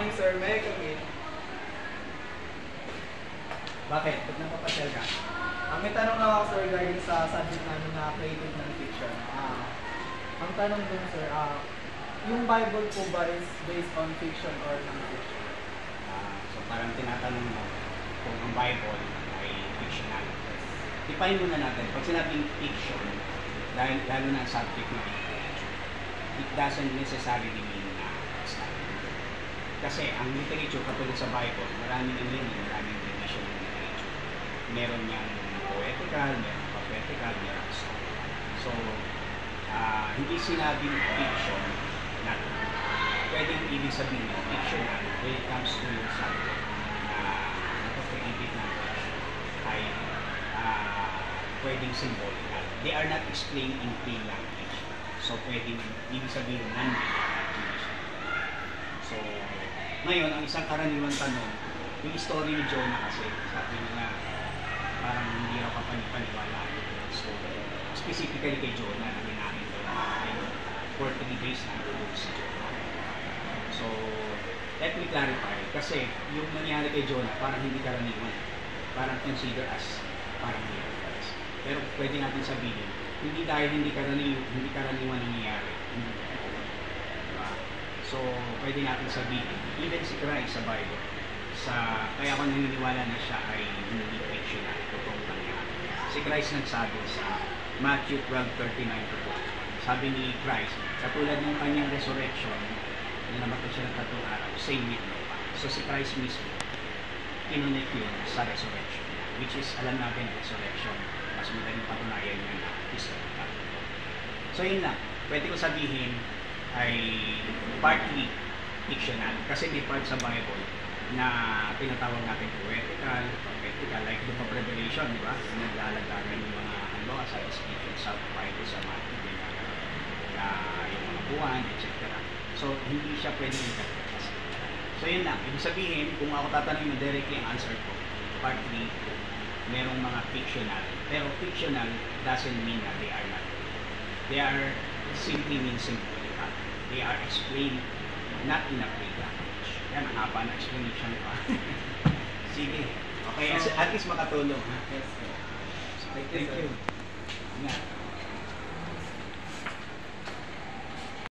morning, sir. May I come in? Bakit? Ba't napapasyal ka? May tanong lang ako, sir, regarding sa subject namin na creative non-fiction. Ang tanong dun, sir, yung Bible po ba is based on fiction or non-fiction? So parang tinatanong mo kung ang Bible ay fictional. Define muna natin. Pag sinabing fiction, dahil lalo na ang subject na it doesn't necessarily mean na it's not. Kasi ang literature katulad sa Bible, maraming meaning, maraming definition ng literature. Meron niyang poetical, meron prophetical, meron story. So, hindi sinabing fiction na pwedeng ibig sabihin ng fictional when it comes to your subject na napapagibig natin ay pwedeng symbolical. They are not explained in plain language. So, pwedeng ibig sabihin non-language. So, ngayon, ang isang karaniwang tanong, yung story ni Jonah kasi, sabi nila, parang hindi raw kapaniwala yung story. Specifically kay Jonah, na ginamit doon ay for 3 days na natulog si Jonah. So, let me clarify, kasi yung nangyari kay Jonah, parang hindi karaniwan. Parang consider as parang miracles. Pero pwede natin sabihin, hindi dahil hindi karaniwan nangyayari. Diba? So, pwede natin sabihin, even si Christ sa Bible, kaya ako naniniwala na siya ay hindi fictional, totoong nangyari. Si Christ nagsabi sa Matthew 12:39-40. Sabi ni Christ, katulad ng kanyang resurrection, na namatay siya ng 3 araw, same with me. So si Christ mismo, kinonect yun sa resurrection, which is, alam natin, resurrection, mas madaling patunayan niya na historical. So yun lang, pwede ko sabihin ay partly fictional, kasi may part sa Bible na tinatawag natin poetical, prophetical, like the Book of Revelation, di ba? Naglalagaran yung mga sa description sa Bible sa Matthew, na yung mga buwan, etc. So, hindi siya pwedeng interpret. So, yun lang. Ibig sabihin, kung ako tatanungin mo directly ang answer ko, partly, merong mga fictional. Pero fictional doesn't mean that they are not. They are simply mean symbolical. They are explained not in a plain language. Yan, ang haba na explanation pa. Sige. Okay, at least makatulong. Ha? Yes, sir. Thank you. Yeah.